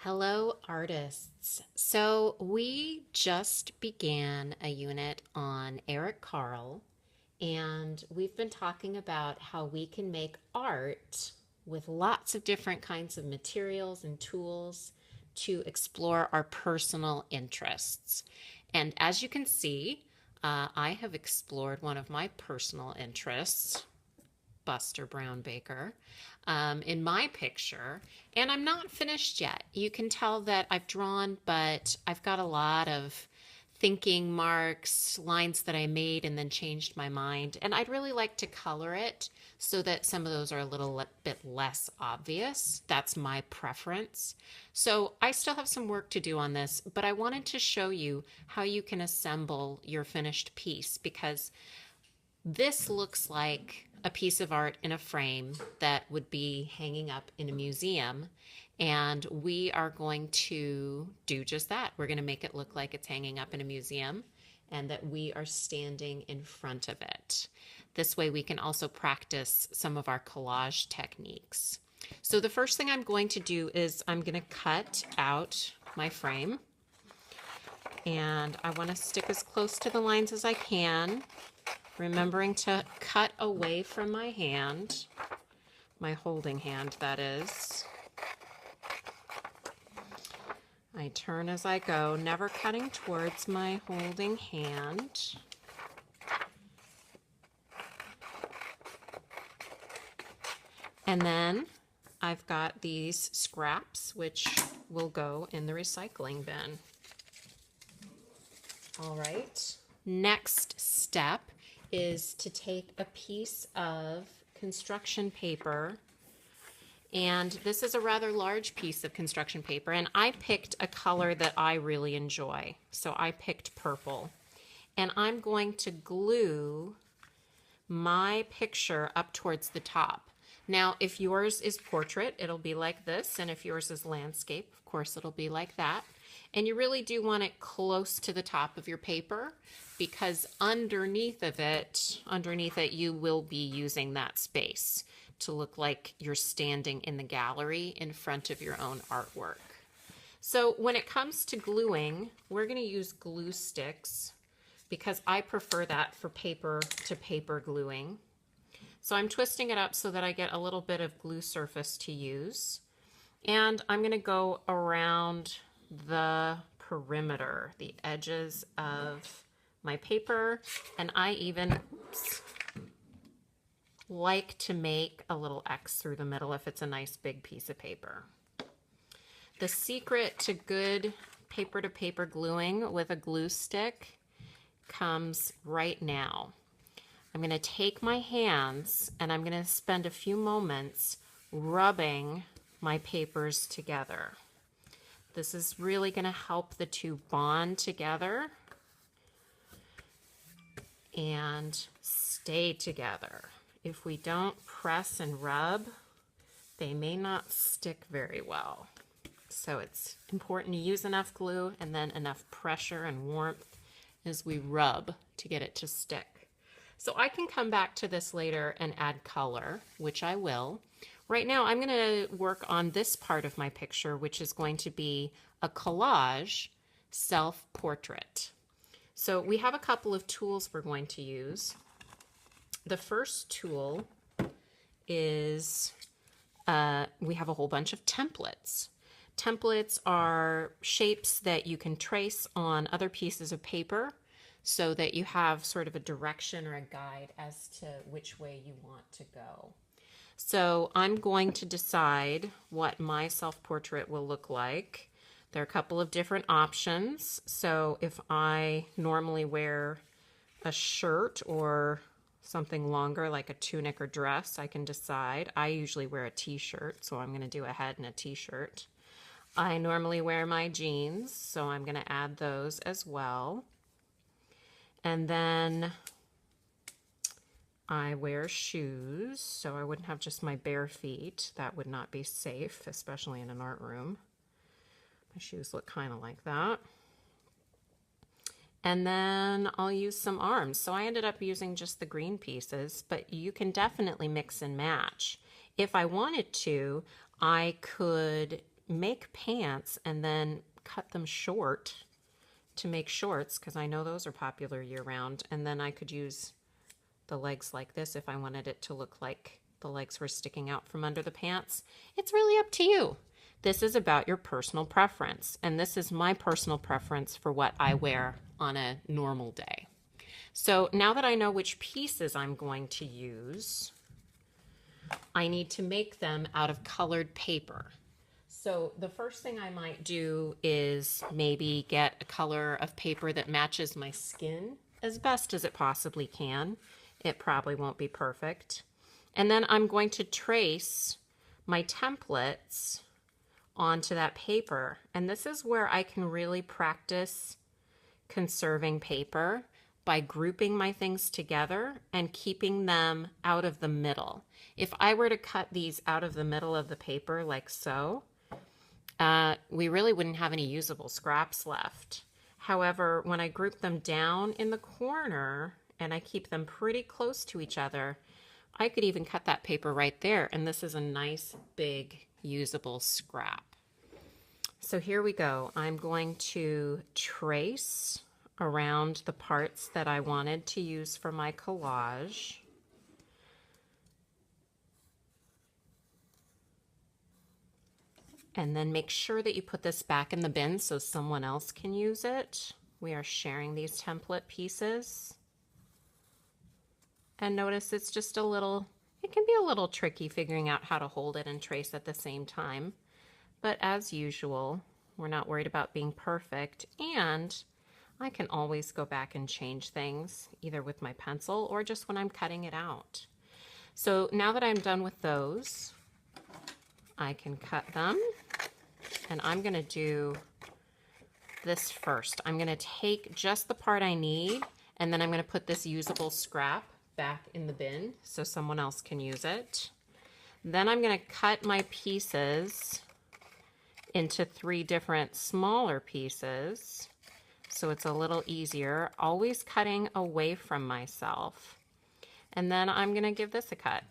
Hello, artists. So, we just began a unit on Eric Carle, and we've been talking about how we can make art with lots of different kinds of materials and tools to explore our personal interests. And as you can see, I have explored one of my personal interests, Buster Brown Baker, in my picture, and I'm not finished yet. You can tell that I've drawn, but I've got a lot of thinking marks, lines that I made and then changed my mind, and I'd really like to color it so that some of those are a little bit less obvious. That's my preference. So I still have some work to do on this, but I wanted to show you how you can assemble your finished piece because this looks like a piece of art in a frame that would be hanging up in a museum. And we are going to do just that. We're going to make it look like it's hanging up in a museum and that we are standing in front of it. This way we can also practice some of our collage techniques. So the first thing I'm going to do is I'm going to cut out my frame. And I want to stick as close to the lines as I can, remembering to cut away from my hand, my holding hand, that is. I turn as I go, never cutting towards my holding hand. And then I've got these scraps, which will go in the recycling bin. All right. Next step is to take a piece of construction paper, and this is a rather large piece of construction paper, and I picked a color that I really enjoy. So I picked purple, and I'm going to glue my picture up towards the top. Now, if yours is portrait, it'll be like this, and if yours is landscape, of course, it'll be like that. And you really do want it close to the top of your paper because underneath it, you will be using that space to look like you're standing in the gallery in front of your own artwork. So when it comes to gluing, we're going to use glue sticks because I prefer that for paper to paper gluing. So I'm twisting it up so that I get a little bit of glue surface to use. And I'm going to go around the perimeter, the edges of my paper, and I even like to make a little X through the middle if it's a nice big piece of paper. The secret to good paper to paper gluing with a glue stick comes right now. I'm going to take my hands and I'm going to spend a few moments rubbing my papers together. This is really going to help the two bond together and stay together. If we don't press and rub, they may not stick very well. So it's important to use enough glue and then enough pressure and warmth as we rub to get it to stick. So I can come back to this later and add color, which I will. Right now, I'm going to work on this part of my picture, which is going to be a collage self-portrait. So we have a couple of tools we're going to use. The first tool is we have a whole bunch of templates. Templates are shapes that you can trace on other pieces of paper so that you have sort of a direction or a guide as to which way you want to go. So I'm going to decide what my self-portrait will look like. There are a couple of different options. So if I normally wear a shirt or something longer like a tunic or dress, I can decide. I usually wear a t-shirt, so I'm going to do a head and a t-shirt. I normally wear my jeans, so I'm going to add those as well. And then I wear shoes, so I wouldn't have just my bare feet. That would not be safe, especially in an art room. My shoes look kind of like that. And then I'll use some arms. So I ended up using just the green pieces, but you can definitely mix and match. If I wanted to, I could make pants and then cut them short to make shorts, because I know those are popular year round. And then I could use the legs like this if I wanted it to look like the legs were sticking out from under the pants. It's really up to you. This is about your personal preference, and this is my personal preference for what I wear on a normal day. So now that I know which pieces I'm going to use, I need to make them out of colored paper. So the first thing I might do is maybe get a color of paper that matches my skin as best as it possibly can. It probably won't be perfect. And then I'm going to trace my templates onto that paper. And this is where I can really practice conserving paper by grouping my things together and keeping them out of the middle. If I were to cut these out of the middle of the paper like so, we really wouldn't have any usable scraps left. However, when I group them down in the corner and I keep them pretty close to each other, I could even cut that paper right there, and this is a nice big usable scrap. So here we go. I'm going to trace around the parts that I wanted to use for my collage. And then make sure that you put this back in the bin so someone else can use it. We are sharing these template pieces. And notice it's just a little, it can be a little tricky figuring out how to hold it and trace at the same time. But as usual, we're not worried about being perfect, and I can always go back and change things either with my pencil or just when I'm cutting it out. So now that I'm done with those, I can cut them, and I'm going to do this first. I'm going to take just the part I need, and then I'm going to put this usable scrap back in the bin so someone else can use it. Then I'm going to cut my pieces into 3 different smaller pieces so it's a little easier, always cutting away from myself. And then I'm going to give this a cut.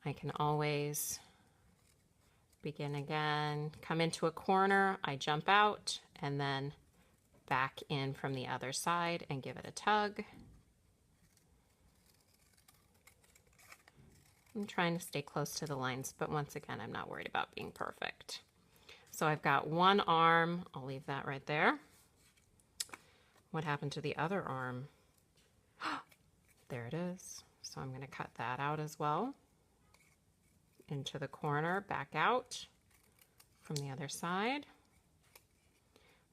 I can always begin again, come into a corner, I jump out, and then back in from the other side and give it a tug. I'm trying to stay close to the lines, but once again, I'm not worried about being perfect. So I've got one arm, I'll leave that right there. What happened to the other arm? There it is. So I'm going to cut that out as well. Into the corner, back out from the other side.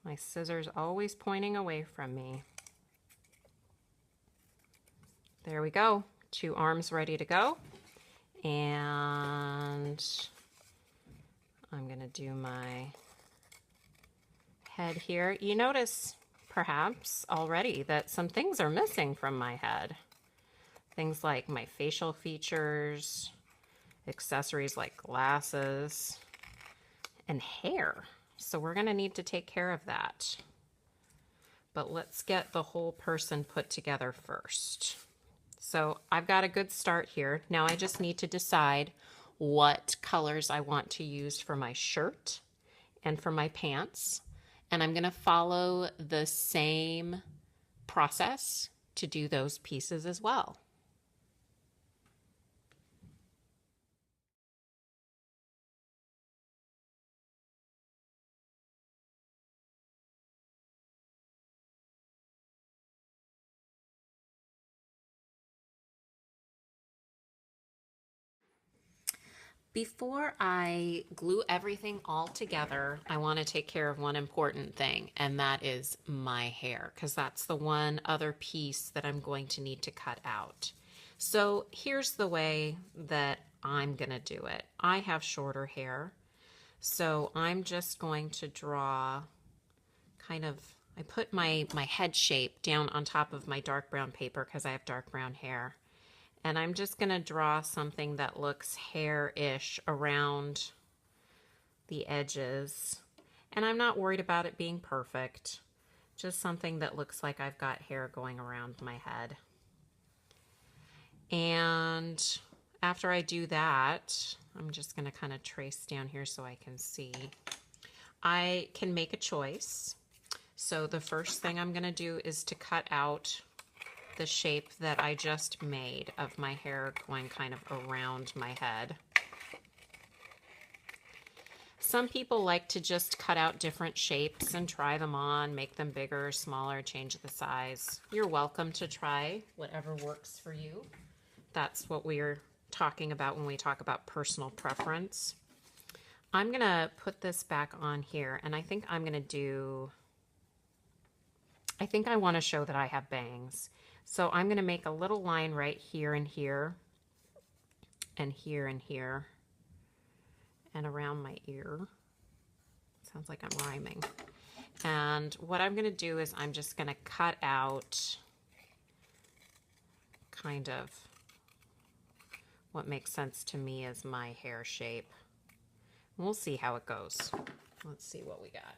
My scissors always pointing away from me. There we go. 2 arms ready to go. And I'm going to do my head here. You notice perhaps already that some things are missing from my head. Things like my facial features, accessories like glasses, and hair. So we're going to need to take care of that. But let's get the whole person put together first. So I've got a good start here. Now I just need to decide what colors I want to use for my shirt and for my pants. And I'm going to follow the same process to do those pieces as well. Before I glue everything all together, I want to take care of one important thing, and that is my hair, because that's the one other piece that I'm going to need to cut out. So here's the way that I'm going to do it. I have shorter hair, so I'm just going to draw kind of, I put my head shape down on top of my dark brown paper because I have dark brown hair. And I'm just going to draw something that looks hair-ish around the edges. And I'm not worried about it being perfect. Just something that looks like I've got hair going around my head. And after I do that, I'm just going to kind of trace down here so I can see. I can make a choice. So the first thing I'm going to do is to cut out the shape that I just made of my hair going kind of around my head. Some people like to just cut out different shapes and try them on, make them bigger, smaller, change the size. You're welcome to try whatever works for you. That's what we're talking about when we talk about personal preference. I'm gonna put this back on here, and I think I'm gonna do, I think I wanna show that I have bangs. So I'm gonna make a little line right here and here, and here and here, and around my ear. Sounds like I'm rhyming. And what I'm gonna do is I'm just gonna cut out kind of what makes sense to me as my hair shape. We'll see how it goes. Let's see what we got.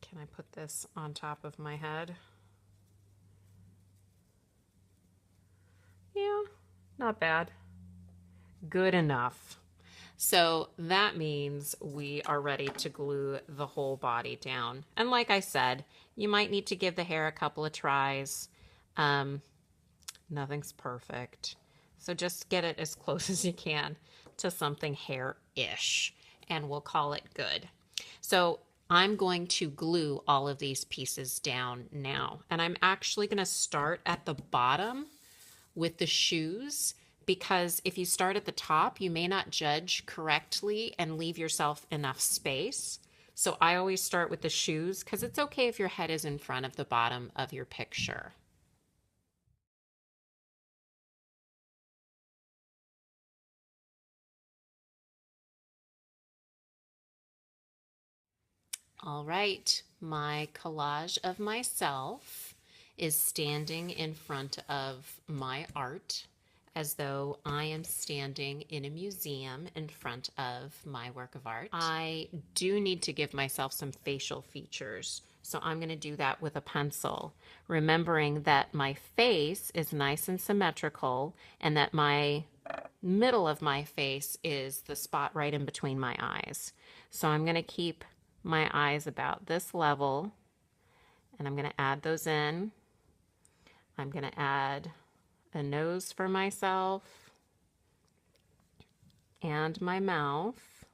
Can I put this on top of my head? Yeah, not bad. Good enough. So that means we are ready to glue the whole body down. And like I said, you might need to give the hair a couple of tries. Nothing's perfect. So just get it as close as you can to something hair-ish, and we'll call it good. So I'm going to glue all of these pieces down now. And I'm actually going to start at the bottom with the shoes, because if you start at the top, you may not judge correctly and leave yourself enough space. So I always start with the shoes, because it's okay if your head is in front of the bottom of your picture. All right, my collage of myself is standing in front of my art as though I am standing in a museum in front of my work of art. I do need to give myself some facial features, so I'm going to do that with a pencil, remembering that my face is nice and symmetrical and that my middle of my face is the spot right in between my eyes. So I'm going to keep my eyes about this level, and I'm going to add those in. I'm going to add a nose for myself and my mouth.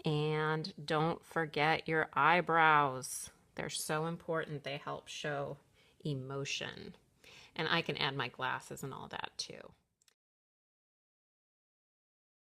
And don't forget your eyebrows. They're so important. They help show emotion. And I can add my glasses and all that too.